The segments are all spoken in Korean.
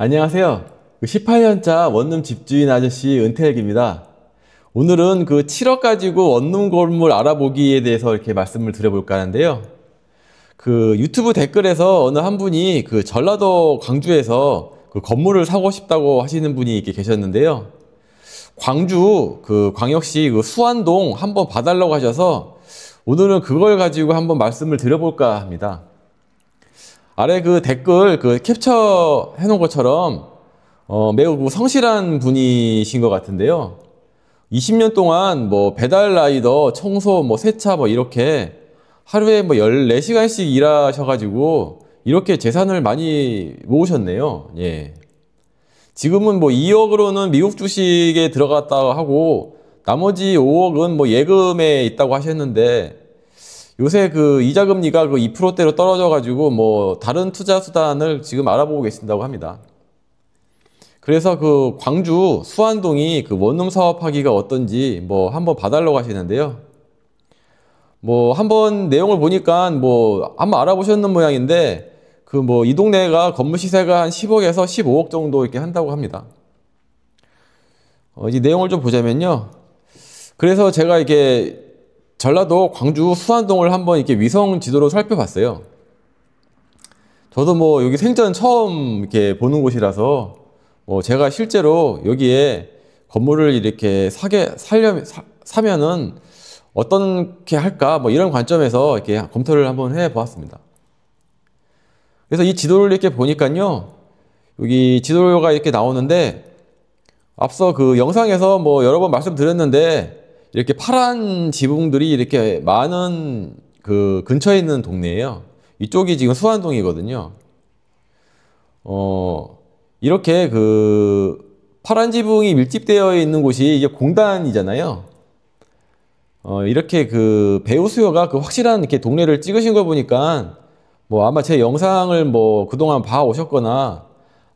안녕하세요. 18년차 원룸 집주인 아저씨 은퇴일기입니다. 오늘은 그 7억 가지고 원룸 건물 알아보기에 대해서 이렇게 말씀을 드려볼까 하는데요. 그 유튜브 댓글에서 어느 한 분이 그 전라도 광주에서 그 건물을 사고 싶다고 하시는 분이 이렇게 계셨는데요. 광주 그 광역시 그 수안동 한번 봐달라고 하셔서 오늘은 그걸 가지고 한번 말씀을 드려볼까 합니다. 아래 그 댓글 그 캡처 해놓은 것처럼 매우 그 성실한 분이신 것 같은데요. 20년 동안 뭐 배달 라이더, 청소, 뭐 세차 뭐 이렇게 하루에 뭐 14시간씩 일하셔가지고 이렇게 재산을 많이 모으셨네요. 예. 지금은 뭐 2억으로는 미국 주식에 들어갔다 하고 나머지 5억은 뭐 예금에 있다고 하셨는데 요새 그 이자 금리가 그 2%대로 떨어져 가지고 뭐 다른 투자 수단을 지금 알아보고 계신다고 합니다. 그래서 그 광주 수안동이 그 원룸 사업하기가 어떤지 뭐 한번 봐달라고 하시는데요. 뭐 한번 내용을 보니까 뭐 한번 알아보셨는 모양인데 그 뭐 이 동네가 건물 시세가 한 10억에서 15억 정도 이렇게 한다고 합니다. 이 내용을 좀 보자면요. 그래서 제가 이렇게 전라도 광주 수안동을 한번 이렇게 위성 지도로 살펴봤어요. 저도 뭐 여기 생전 처음 이렇게 보는 곳이라서 뭐 제가 실제로 여기에 건물을 이렇게 사면은 어떻게 할까 뭐 이런 관점에서 이렇게 검토를 한번 해 보았습니다. 그래서 이 지도를 이렇게 보니까요. 여기 지도가 이렇게 나오는데 앞서 그 영상에서 뭐 여러 번 말씀드렸는데 이렇게 파란 지붕들이 이렇게 많은 그 근처에 있는 동네예요. 이쪽이 지금 수안동이거든요. 이렇게 그 파란 지붕이 밀집되어 있는 곳이 이제 공단이잖아요. 이렇게 그 배우 수요가 그 확실한 이렇게 동네를 찍으신 거 보니까 뭐 아마 제 영상을 뭐 그동안 봐 오셨거나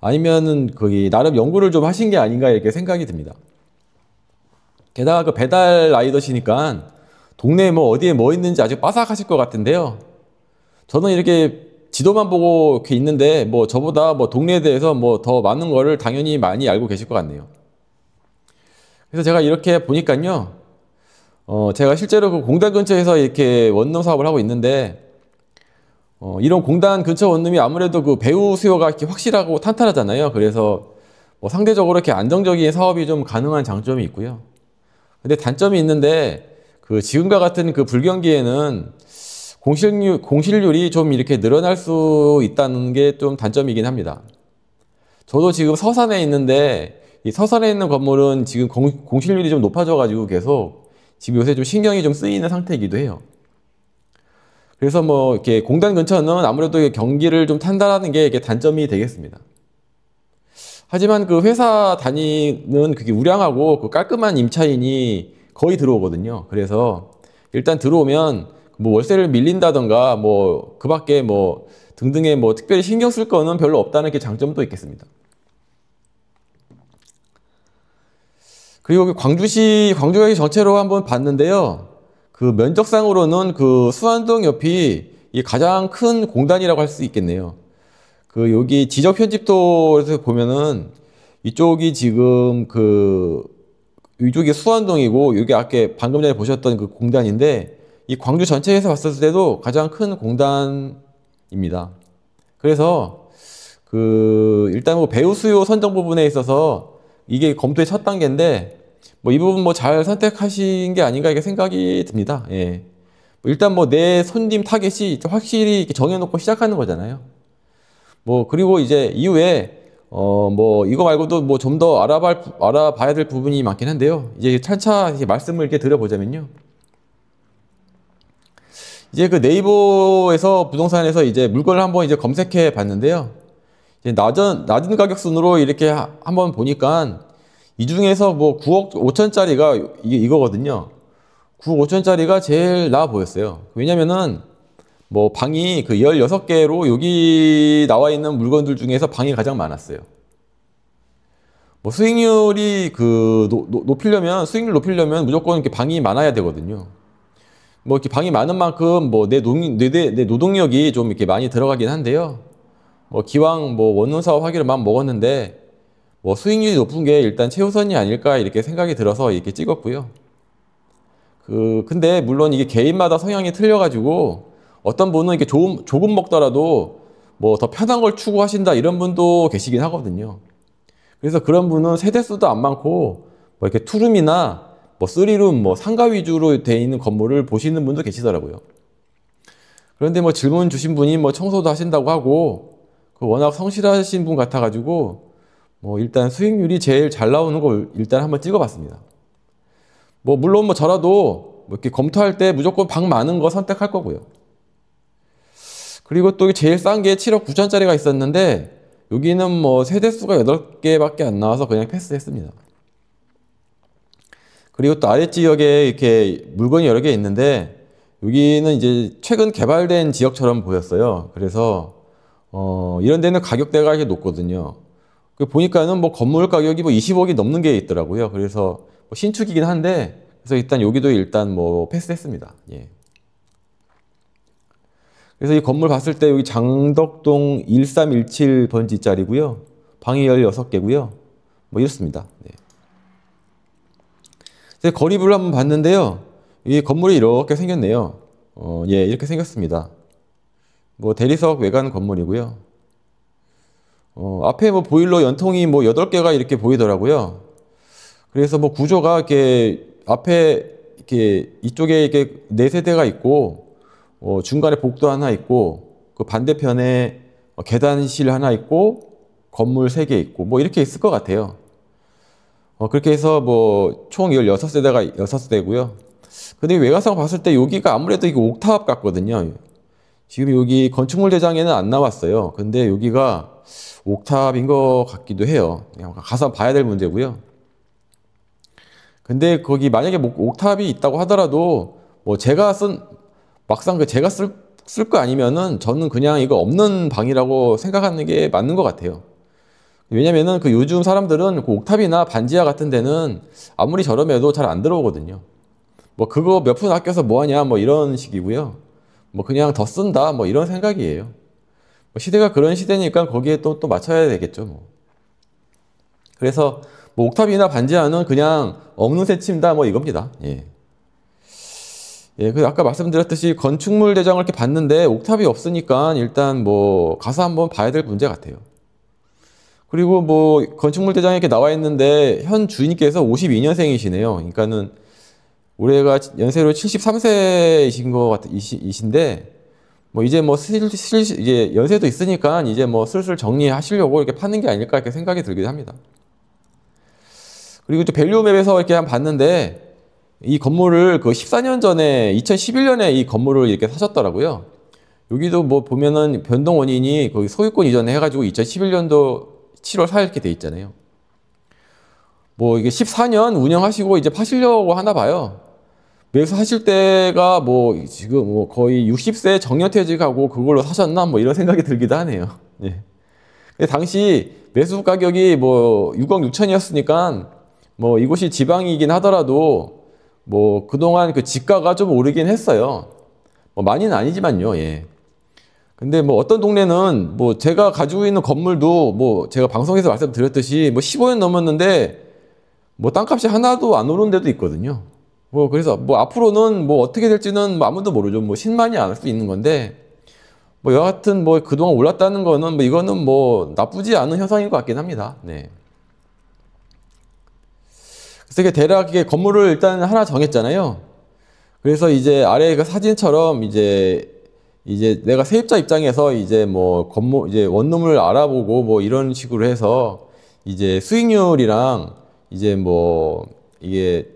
아니면은 거기 나름 연구를 좀 하신 게 아닌가 이렇게 생각이 듭니다. 게다가 그 배달 라이더시니까 동네에 뭐 어디에 뭐 있는지 아주 빠삭하실 것 같은데요. 저는 이렇게 지도만 보고 이렇게 있는데 뭐 저보다 뭐 동네에 대해서 뭐 더 많은 거를 당연히 많이 알고 계실 것 같네요. 그래서 제가 이렇게 보니까요. 제가 실제로 그 공단 근처에서 이렇게 원룸 사업을 하고 있는데 이런 공단 근처 원룸이 아무래도 그 배우 수요가 이렇게 확실하고 탄탄하잖아요. 그래서 뭐 상대적으로 이렇게 안정적인 사업이 좀 가능한 장점이 있고요. 근데 단점이 있는데 그 지금과 같은 그 불경기에는 공실률이 좀 이렇게 늘어날 수 있다는 게 좀 단점이긴 합니다. 저도 지금 서산에 있는데 이 서산에 있는 건물은 지금 공실률이 좀 높아져 가지고 계속 지금 요새 좀 신경이 좀 쓰이는 상태이기도 해요. 그래서 뭐 이렇게 공단 근처는 아무래도 경기를 좀 탄다라는 게 이게 단점이 되겠습니다. 하지만 그 회사 다니는 그게 우량하고 그 깔끔한 임차인이 거의 들어오거든요. 그래서 일단 들어오면 뭐 월세를 밀린다던가 뭐 그 밖에 뭐 등등의 뭐 특별히 신경 쓸 거는 별로 없다는 게 장점도 있겠습니다. 그리고 광주시 전체로 한번 봤는데요. 그 면적상으로는 그 수안동 옆이 이 가장 큰 공단이라고 할 수 있겠네요. 그 여기 지적 편집도에서 보면은 이쪽이 지금 그 이쪽이 수안동이고 여기 아까 방금 전에 보셨던 그 공단인데 이 광주 전체에서 봤을 때도 가장 큰 공단입니다. 그래서 그 일단 뭐 배우 수요 선정 부분에 있어서 이게 검토의 첫 단계인데 뭐 이 부분 뭐 잘 선택하신 게 아닌가 이렇게 생각이 듭니다. 예. 일단 뭐 내 손님 타겟이 확실히 이렇게 정해놓고 시작하는 거잖아요. 뭐 그리고 이제 이후에 뭐 이거 말고도 뭐 좀 더 알아봐야 될 부분이 많긴 한데요. 이제 차차 이렇게 말씀을 이렇게 드려보자면요. 이제 그 네이버에서 부동산에서 이제 물건을 한번 이제 검색해 봤는데요. 이제 낮은 가격 순으로 이렇게 한번 보니까 이 중에서 뭐 9억 5천짜리가 이거거든요. 9억 5천짜리가 제일 나아 보였어요. 왜냐면은 뭐 방이 그 16개로 여기 나와 있는 물건들 중에서 방이 가장 많았어요. 뭐 수익률이 그 수익률 높이려면 무조건 이렇게 방이 많아야 되거든요. 뭐 이렇게 방이 많은 만큼 뭐 내 노동력이 좀 이렇게 많이 들어가긴 한데요. 뭐 기왕 뭐 원룸 사업 하기로 마음 먹었는데 뭐 수익률이 높은 게 일단 최우선이 아닐까 이렇게 생각이 들어서 이렇게 찍었고요. 근데 물론 이게 개인마다 성향이 틀려가지고 어떤 분은 이렇게 조금 먹더라도 뭐 더 편한 걸 추구하신다 이런 분도 계시긴 하거든요. 그래서 그런 분은 세대수도 안 많고 뭐 이렇게 투룸이나 뭐 쓰리룸 뭐 상가 위주로 돼 있는 건물을 보시는 분도 계시더라고요. 그런데 뭐 질문 주신 분이 뭐 청소도 하신다고 하고 워낙 성실하신 분 같아가지고 뭐 일단 수익률이 제일 잘 나오는 걸 일단 한번 찍어봤습니다. 뭐 물론 뭐 저라도 뭐 이렇게 검토할 때 무조건 방 많은 거 선택할 거고요. 그리고 또 제일 싼 게 7억 9천짜리가 있었는데 여기는 뭐 세대수가 8개밖에 안 나와서 그냥 패스했습니다. 그리고 또 아랫지역에 이렇게 물건이 여러 개 있는데 여기는 이제 최근 개발된 지역처럼 보였어요. 그래서 이런 데는 가격대가 이렇게 높거든요. 보니까는 뭐 건물 가격이 뭐 20억이 넘는 게 있더라고요. 그래서 뭐 신축이긴 한데 그래서 일단 여기도 일단 뭐 패스했습니다. 예. 그래서 이 건물 봤을 때 여기 장덕동 1317번지짜리고요. 방이 16개고요. 뭐 이렇습니다. 네. 거리뷰를 한번 봤는데요. 이 건물이 이렇게 생겼네요. 예, 이렇게 생겼습니다. 뭐 대리석 외관 건물이고요. 앞에 뭐 보일러 연통이 뭐 8개가 이렇게 보이더라고요. 그래서 뭐 구조가 이렇게 앞에 이렇게 이쪽에 이렇게 4세대가 있고 중간에 복도 하나 있고 그 반대편에 계단실 하나 있고 건물 3개 있고 뭐 이렇게 있을 것 같아요. 그렇게 해서 뭐 총 16세대가 6세대고요. 근데 외관상 봤을 때 여기가 아무래도 이게 옥탑 같거든요. 지금 여기 건축물 대장에는 안 나왔어요. 근데 여기가 옥탑인 것 같기도 해요. 그냥 가서 봐야 될 문제고요. 근데 거기 만약에 뭐 옥탑이 있다고 하더라도 뭐 막상 제가 쓸 거 아니면은 저는 그냥 이거 없는 방이라고 생각하는 게 맞는 것 같아요. 왜냐면은 요즘 사람들은 그 옥탑이나 반지하 같은 데는 아무리 저렴해도 잘 안 들어오거든요. 뭐 그거 몇 푼 아껴서 뭐 하냐 뭐 이런 식이고요. 뭐 그냥 더 쓴다 뭐 이런 생각이에요. 뭐 시대가 그런 시대니까 거기에 또 맞춰야 되겠죠 뭐. 그래서 뭐 옥탑이나 반지하는 그냥 없는 새 침다 뭐 이겁니다. 예. 예, 그 아까 말씀드렸듯이 건축물 대장을 이렇게 봤는데 옥탑이 없으니까 일단 뭐 가서 한번 봐야 될 문제 같아요. 그리고 뭐 건축물 대장에 이렇게 나와 있는데 현 주인께서 52년생이시네요. 그러니까는 올해가 연세로 73세이신 이신데 뭐 이제 뭐 이제 연세도 있으니까 이제 뭐 슬슬 정리하시려고 이렇게 파는 게 아닐까 이렇게 생각이 들기도 합니다. 그리고 또 밸류맵에서 이렇게 한번 봤는데 이 건물을 14년 전에 2011년에 이 건물을 이렇게 사셨더라고요. 여기도 뭐 보면은 변동 원인이 거기 소유권 이전해 가지고 2011년도 7월 4일 이렇게 돼 있잖아요. 뭐 이게 14년 운영하시고 이제 파시려고 하나 봐요. 매수하실 때가 뭐 지금 뭐 거의 60세 정년퇴직하고 그걸로 사셨나 뭐 이런 생각이 들기도 하네요. 예. 근데 당시 매수 가격이 뭐 6억 6천이었으니까 뭐 이곳이 지방이긴 하더라도 뭐 그동안 그 지가가 좀 오르긴 했어요. 뭐 많이는 아니지만요. 예. 근데 뭐 어떤 동네는 뭐 제가 가지고 있는 건물도 뭐 제가 방송에서 말씀드렸듯이 뭐 15년 넘었는데 뭐 땅값이 하나도 안 오른 데도 있거든요. 뭐 그래서 뭐 앞으로는 뭐 어떻게 될지는 뭐 아무도 모르죠. 뭐 신만이 안 할 수 있는 건데 뭐 여하튼 뭐 그동안 올랐다는 거는 뭐 이거는 뭐 나쁘지 않은 현상인 것 같긴 합니다. 네. 그래서 이게 대략 이게 건물을 일단 하나 정했잖아요. 그래서 이제 아래 그 사진처럼 이제 내가 세입자 입장에서 이제 뭐 이제 원룸을 알아보고 뭐 이런 식으로 해서 이제 수익률이랑 이제 뭐 이게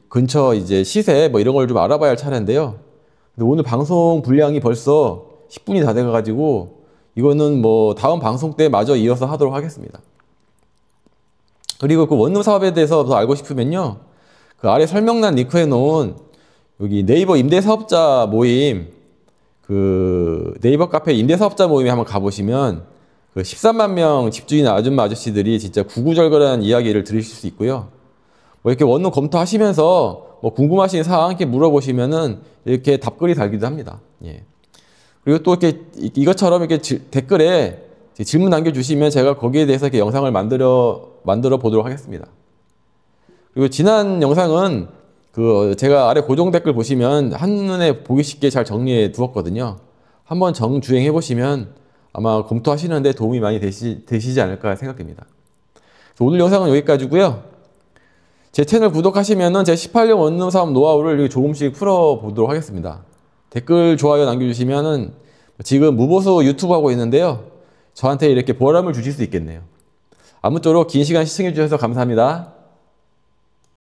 근처 이제 시세 뭐 이런 걸 좀 알아봐야 할 차례인데요. 근데 오늘 방송 분량이 벌써 10분이 다 돼가지고 이거는 뭐 다음 방송 때 마저 이어서 하도록 하겠습니다. 그리고 그 원룸 사업에 대해서 더 알고 싶으면요. 그 아래 설명란 링크해 놓은 여기 네이버 임대사업자 모임 그 네이버 카페 임대사업자 모임에 한번 가보시면 그 13만 명 집주인 아줌마 아저씨들이 진짜 구구절절한 이야기를 들으실 수 있고요. 뭐 이렇게 원룸 검토하시면서 뭐 궁금하신 사항 이렇게 물어보시면은 이렇게 답글이 달기도 합니다. 예. 그리고 또 이렇게 이것처럼 이렇게 댓글에 질문 남겨주시면 제가 거기에 대해서 이렇게 영상을 만들어 보도록 하겠습니다. 그리고 지난 영상은 제가 아래 고정 댓글 보시면 한눈에 보기 쉽게 잘 정리해 두었거든요. 한번 정주행해 보시면 아마 검토하시는데 도움이 많이 되시지 않을까 생각됩니다. 오늘 영상은 여기까지고요. 제 채널 구독하시면은 제 18년 원룸 사업 노하우를 조금씩 풀어보도록 하겠습니다. 댓글, 좋아요 남겨주시면은 지금 무보수 유튜브 하고 있는데요. 저한테 이렇게 보람을 주실 수 있겠네요. 아무쪼록 긴 시간 시청해 주셔서 감사합니다.